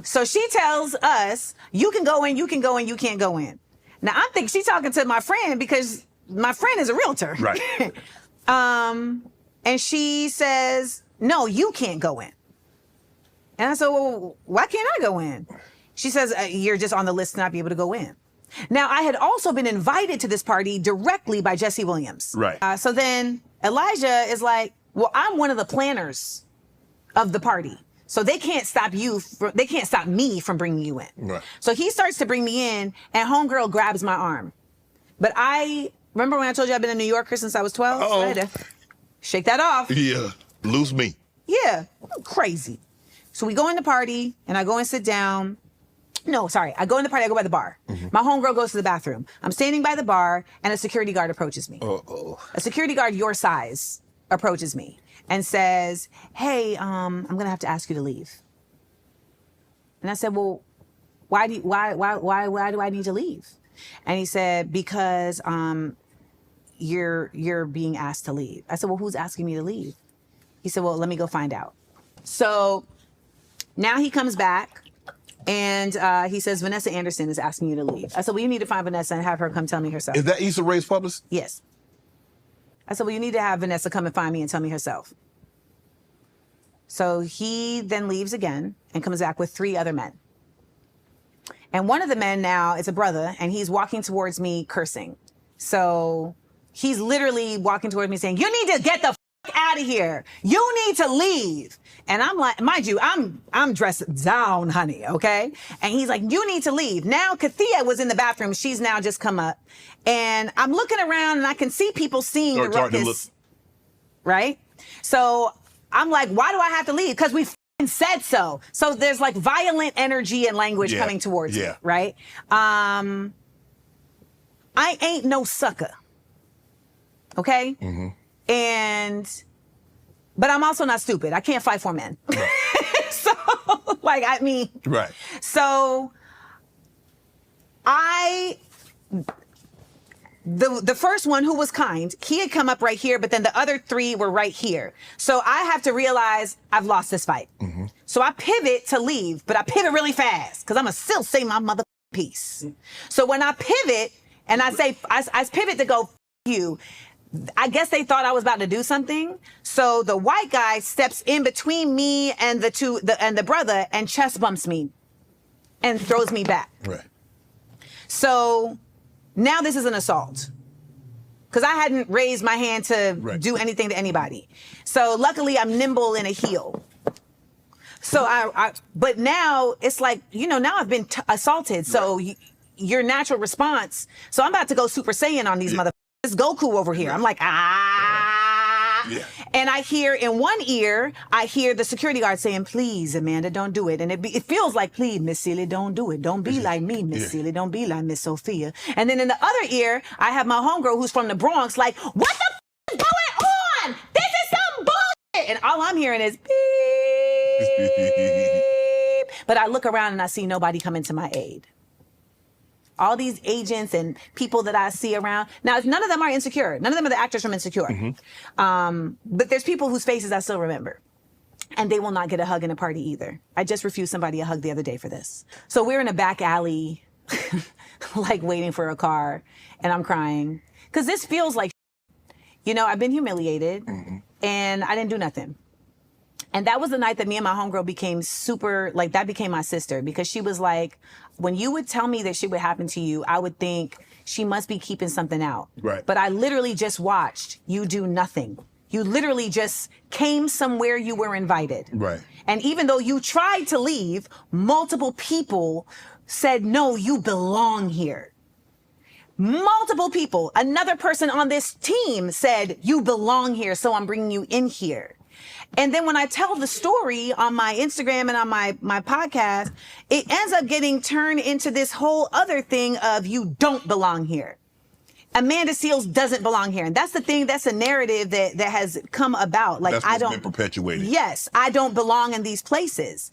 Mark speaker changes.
Speaker 1: So she tells us, you can go in, you can go in, you can't go in. Now I think she's talking to my friend because my friend is a realtor.
Speaker 2: Right.
Speaker 1: And she says, no, you can't go in. And I said, well, why can't I go in? She says, you're just on the list to not be able to go in. Now, I had also been invited to this party directly by Jesse Williams.
Speaker 2: Right.
Speaker 1: So then Elijah is like, well, I'm one of the planners of the party. So they can't stop they can't stop me from bringing you in.
Speaker 2: Right.
Speaker 1: So he starts to bring me in and homegirl grabs my arm. But I remember when I told you I've been a New Yorker since I was 12? So I had to shake that off.
Speaker 2: Yeah. Loose me.
Speaker 1: Yeah. Crazy. So we go in the party and I go and sit down. No, sorry. I go in the party, I go by the bar. Mm-hmm. My homegirl goes to the bathroom. I'm standing by the bar and a security guard approaches me.
Speaker 2: Uh-oh.
Speaker 1: A security guard your size approaches me and says, hey, I'm going to have to ask you to leave. And I said, well, why do I need to leave? And he said, because you're being asked to leave. I said, well, who's asking me to leave? He said, well, let me go find out. So now he comes back and he says, Vanessa Anderson is asking you to leave. I said, well, you need to find Vanessa and have her come tell me herself.
Speaker 2: Is that Issa Rae's publicist?
Speaker 1: Yes. I said, well, you need to have Vanessa come and find me and tell me herself. So he then leaves again and comes back with 3 other men. And one of the men now is a brother, and he's walking towards me cursing. So he's literally walking towards me saying, you need to get the out of here. You need to leave. And I'm like, mind you, I'm dressed down, honey, okay? And he's like, you need to leave. Now, Kathia was in the bathroom. She's now just come up. And I'm looking around and I can see people seeing the ruckus, right? So I'm like, why do I have to leave? Because we said so. So there's like violent energy and language coming towards me, right? I ain't no sucker, okay? Mm-hmm. But I'm also not stupid. I can't fight for men. Right. So, like, I mean.
Speaker 2: Right.
Speaker 1: So, the first one who was kind, he had come up right here, but then the other 3 were right here. So I have to realize I've lost this fight. Mm-hmm. So I pivot to leave, but I pivot really fast because I'm going to still say my mother piece. So when I pivot and I say, I pivot to go, you. I guess they thought I was about to do something. So the white guy steps in between me and the brother and chest bumps me and throws me back.
Speaker 2: Right.
Speaker 1: So now this is an assault because I hadn't raised my hand to do anything to anybody. So luckily I'm nimble in a heel. So but now it's like, now I've been assaulted. So your natural response. So I'm about to go Super Saiyan on these motherfuckers. It's Goku over here. I'm like, Yeah. And I hear in one ear, I hear the security guard saying, please, Amanda, don't do it. And it feels like, please, Miss Celia, don't do it. Don't be like me, Miss Celia. Don't be like Miss Sophia. And then in the other ear, I have my homegirl who's from the Bronx like, what the is going on? This is some bullshit. And all I'm hearing is beep. But I look around and I see nobody coming to my aid. All these agents and people that I see around. Now, none of them are Insecure. None of them are the actors from Insecure. Mm-hmm. But there's people whose faces I still remember. And they will not get a hug in a party either. I just refused somebody a hug the other day for this. So we're in a back alley, like waiting for a car, and I'm crying. Because this feels like, I've been humiliated, and I didn't do nothing. And that was the night that me and my homegirl became that became my sister, because she was like, when you would tell me that shit would happen to you, I would think she must be keeping something out.
Speaker 2: Right.
Speaker 1: But I literally just watched you do nothing. You literally just came somewhere you were invited.
Speaker 2: Right.
Speaker 1: And even though you tried to leave, multiple people said, no, you belong here. Multiple people. Another person on this team said, you belong here, so I'm bringing you in here. And then when I tell the story on my Instagram and on my podcast, it ends up getting turned into this whole other thing of you don't belong here. Amanda Seales doesn't belong here. And that's the thing, that's a narrative that has come about. Like,
Speaker 2: that's what's been perpetuated.
Speaker 1: Yes, I don't belong in these places.